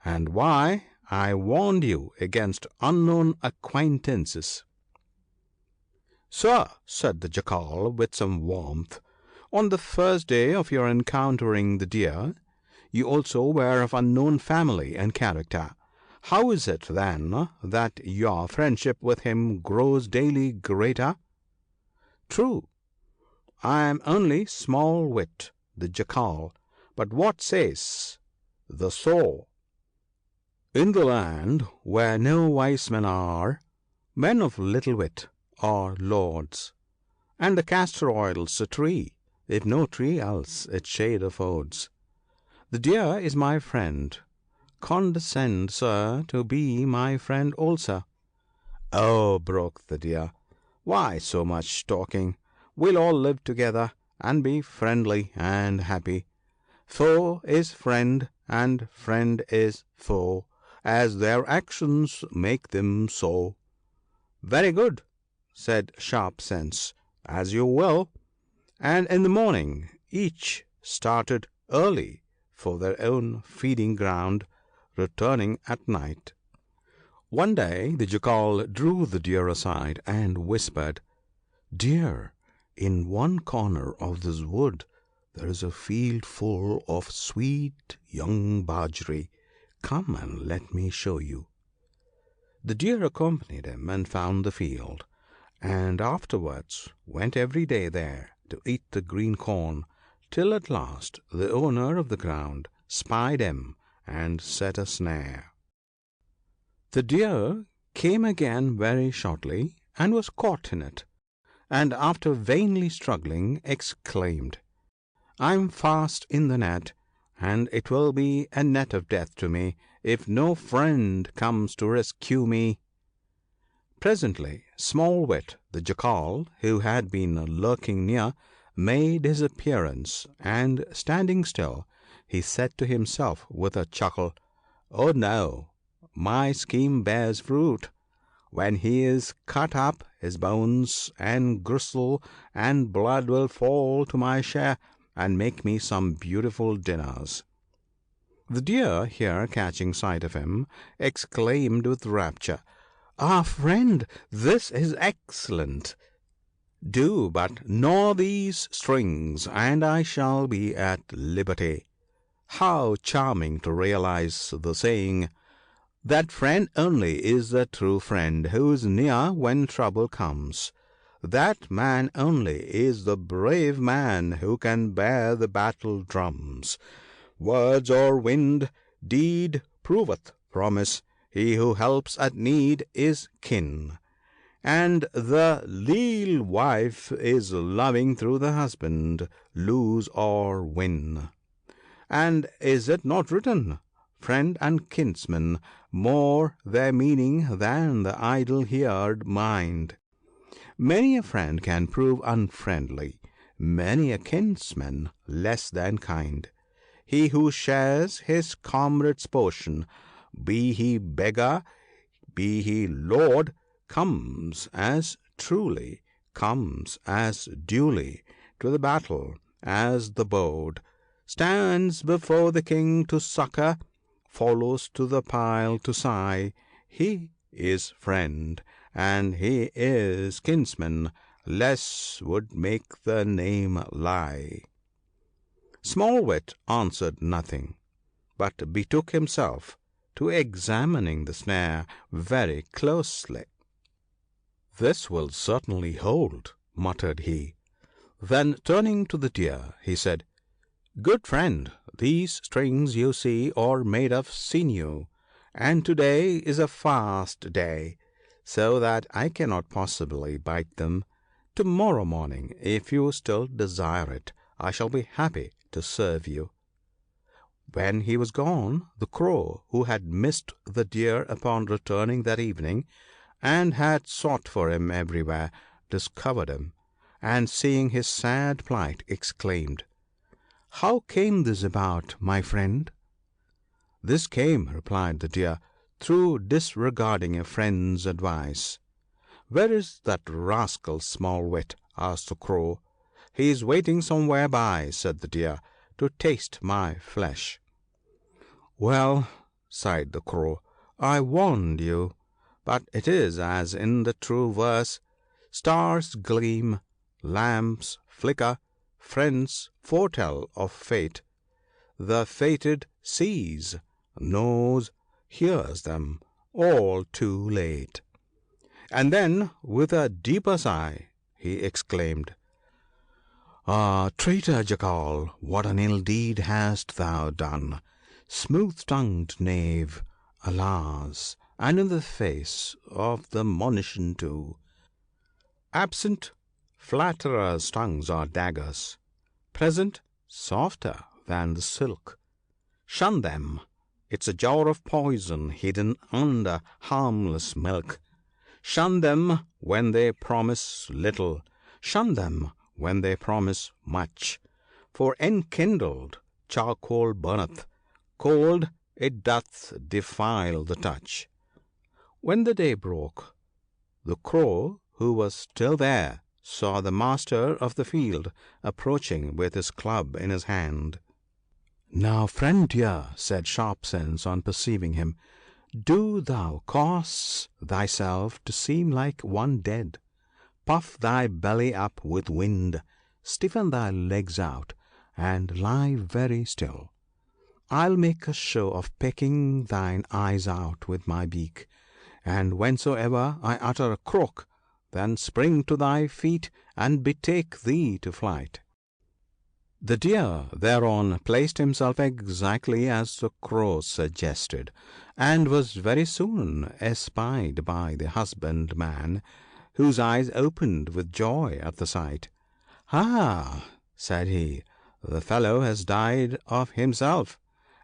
and why I warned you against unknown acquaintances." "Sir," said the Jackal with some warmth, "on the first day of your encountering the Deer, you also were of unknown family and character. How is it then that your friendship with him grows daily greater?" "True, I am only Small-wit, the Jackal, but what says the saw? In the land where no wise men are, men of little wit are lords, and the castor oil's a tree, if no tree else its shade affords. The Deer is my friend; condescend, sir, to be my friend also." "Oh!" broke the Deer, "why so much talking? We'll all live together, and be friendly and happy. Foe is friend, and friend is foe, as their actions make them so." "Very good," said Sharp Sense, "as you will." And in the morning each started early for their own feeding ground, returning at night. One day the Jackal drew the Deer aside and whispered, "Dear, in one corner of this wood there is a field full of sweet young bajri. Come and let me show you." The Deer accompanied him and found the field, and afterwards went every day there to eat the green corn, till at last the owner of the ground spied him and set a snare. The Deer came again very shortly and was caught in it, and after vainly struggling exclaimed, "I am fast in the net, and it will be a net of death to me if no friend comes to rescue me." Presently Small-wit, the Jackal, who had been lurking near, made his appearance, and standing still, he said to himself with a chuckle, "Oh no! my scheme bears fruit. When he is cut up, his bones and gristle and blood will fall to my share, and make me some beautiful dinners." The Deer, here catching sight of him, exclaimed with rapture, "Ah, friend, this is excellent! Do but gnaw these strings, and I shall be at liberty. How charming to realize the saying, that friend only is the true friend who is near when trouble comes. That man only is the brave man who can bear the battle drums. Words are wind, deed proveth promise. He who helps at need is kin. And the leal wife is loving through the husband, lose or win. And is it not written, friend and kinsman, more their meaning than the idle heard mind? Many a friend can prove unfriendly, many a kinsman less than kind. He who shares his comrade's portion, be he beggar, be he lord, comes as truly, comes as duly to the battle as the bowed, stands before the king to succor, follows to the pile to sigh. He is friend, and he is kinsman, less would make the name lie." Small-wit answered nothing, but betook himself to examining the snare very closely. "This will certainly hold," muttered he. Then turning to the Deer, he said, "Good friend, these strings you see are made of sinew, and to day is a fast day, so that I cannot possibly bite them. To morrow morning, if you still desire it, I shall be happy to serve you." When he was gone, the Crow, who had missed the Deer upon returning that evening, and had sought for him everywhere, discovered him, and seeing his sad plight, exclaimed, "How came this about, my friend?" "This came," replied the Deer, "through disregarding a friend's advice." "Where is that rascal Small-wit?" asked the Crow. "He is waiting somewhere by," said the Deer, "to taste my flesh." "Well," sighed the Crow. "I warned you, but it is as in the true verse, stars gleam, lamps flicker, friends foretell of fate. The fated sees, knows, hears them, all too late." And then, with a deeper sigh, he exclaimed, "Ah, traitor Jackal, what an ill deed hast thou done! Smooth-tongued knave, alas, and in the face of the monition too! Absent, flatterers' tongues are daggers; present, softer than the silk. Shun them, it's a jar of poison hidden under harmless milk. Shun them when they promise little, shun them when they promise much. For enkindled charcoal burneth, cold it doth defile the touch." When the day broke, the Crow, who was still there, saw the master of the field approaching with his club in his hand. "Now, friend dear," said Sharp sense on perceiving him, "do thou cause thyself to seem like one dead. Puff thy belly up with wind, stiffen thy legs out, and lie very still. I'll make a show of pecking thine eyes out with my beak, and whensoever I utter a croak, then spring to thy feet and betake thee to flight." The Deer thereon placed himself exactly as the Crow suggested, and was very soon espied by the husbandman, whose eyes opened with joy at the sight. "Ah!" said he, "the fellow has died of himself."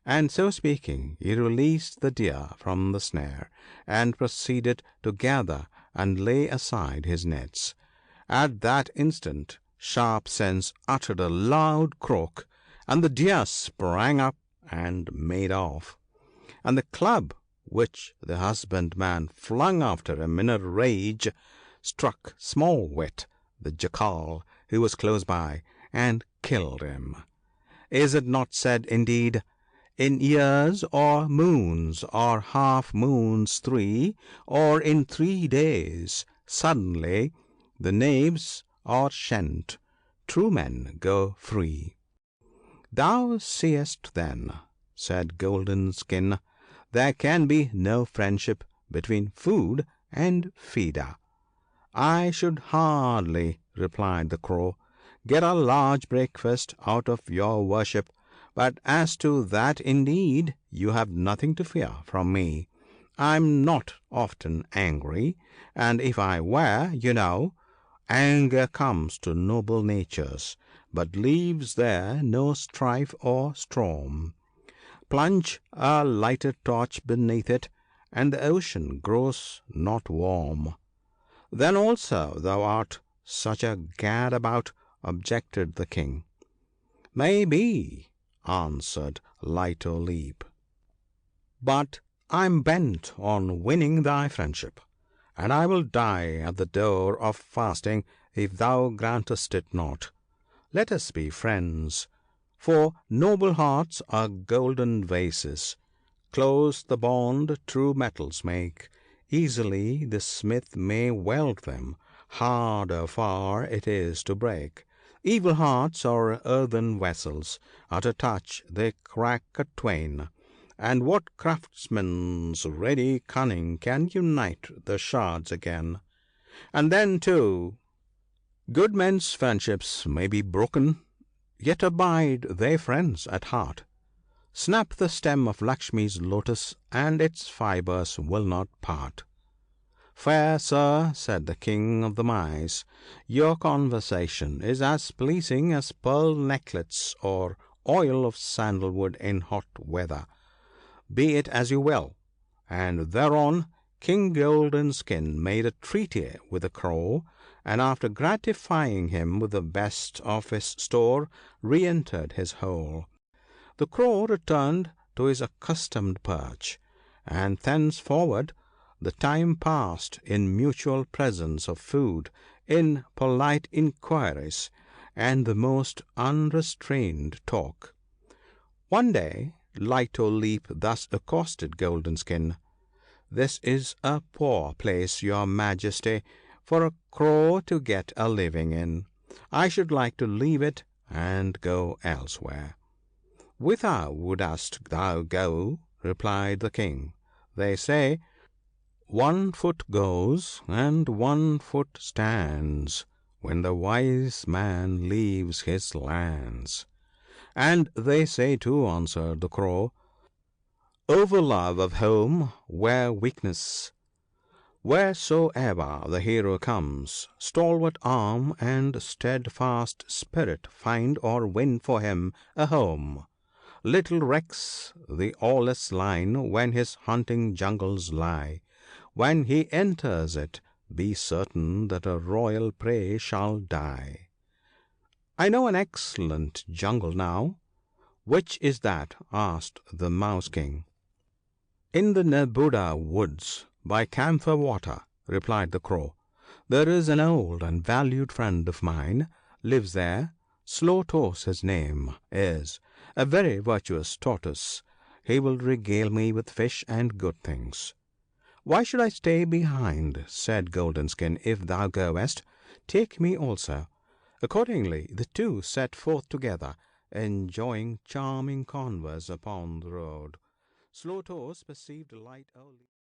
And so speaking, he released the Deer from the snare, and proceeded to gather and lay aside his nets. At that instant Sharp sense uttered a loud croak, and the Deer sprang up and made off. And the club which the husbandman flung after him in a rage struck Small-wit, the Jackal, who was close by, and killed him. Is it not said indeed, "In years or moons or half moons 3, or in 3 days, suddenly the knaves are shent, true men go free." "Thou seest then," said Golden skin, "there can be no friendship between food and feeder." "I should hardly," replied the Crow, "get a large breakfast out of your worship; but as to that indeed you have nothing to fear from me. I'm not often angry, and if I were, you know, anger comes to noble natures, but leaves there no strife or storm. Plunge a lighted torch beneath it, and the ocean grows not warm." "Then also thou art such a gadabout," objected the King. "May be," answered Light o' Leap, "but I'm bent on winning thy friendship, and I will die at the door of fasting if thou grantest it not. Let us be friends, for noble hearts are golden vases. Close the bond true metals make, easily the smith may weld them, harder far it is to break. Evil hearts are earthen vessels, at a touch they crack atwain. And what craftsman's ready cunning can unite the shards again? And then too, good men's friendships may be broken, yet abide they friends at heart. Snap the stem of Lakshmi's lotus, and its fibres will not part." "Fair Sir," said the King of the Mice, "your conversation is as pleasing as pearl necklets or oil of sandalwood in hot weather. Be it as you will." And thereon King Golden skin made a treaty with the Crow, and after gratifying him with the best of his store, re-entered his hole. The Crow returned to his accustomed perch, and thenceforward the time passed in mutual presents of food, in polite inquiries, and the most unrestrained talk. One day Light o' Leap thus accosted Golden Skin. " This is a poor place, your Majesty, for a Crow to get a living in. I should like to leave it and go elsewhere." " Whither wouldst thou go ?" replied the King. " They say, " One foot goes and one foot stands, When the wise man leaves his lands." " And they say too," answered the Crow, " Over love of home where weakness. Wheresoever the hero comes, stalwart arm and steadfast spirit find or win for him a home. Little recks the awless lion when his hunting jungles lie ; When he enters it, be certain that a royal prey shall die." " I know an excellent jungle now." " Which is that ?" asked the Mouse King. " In the Nebuda woods, by Camphor water," replied the Crow. " There is an old and valued friend of mine lives there. Slow toes his name is, a very virtuous tortoise. He will regale me with fish and good things." " Why should I stay behind ?" said Golden skin. " If thou goest, take me also." Accordingly the two set forth together, enjoying charming converse upon the road. Slow toes perceived Light o' Leap.